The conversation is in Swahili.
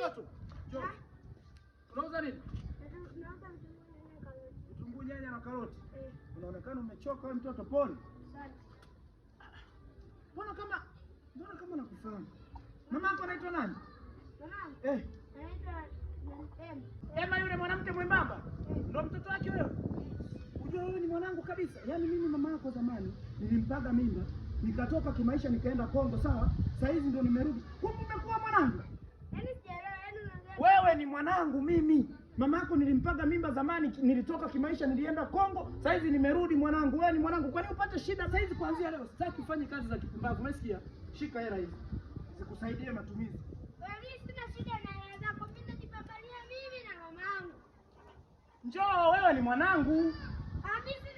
mtoto. Njoo. Unauza nini? Vitunguu, nyanya na karoti. Unaonekana umechoka wewe mtoto, pole. Mbona kama nakufahamu? Mama yako anaitwa nani? Mama. Anaitwa Ema, yule mwanamke mwembamba. Ndio mtoto wake wewe? Unajua wewe ni mwanangu kabisa. Yaani mimi mama yako zamani nilimpaga mimba, nikatoka kimaisha nikaenda Kongo, sawa? Sasa hizi ndio nimerudi. Kumbe umekuwa mwanangu. Yaani sijaelewa, yaani unaongea. Wewe ni mwanangu mimi. Mama yako nilimpaga mimba zamani, nilitoka kimaisha nilienda Kongo, sasa hizi nimerudi mwanangu. Wewe ni mwanangu. Kwani upate shida sasa hizi kuanzia leo? Sitaki ufanye kazi za kipumbavu. Umesikia? Shika hela hizi. Zikusaidie matumizi. Wewe sina shida na hela zako. Mimi najipambania mimi na mamangu. Njoo, wewe ni mwanangu. Mimi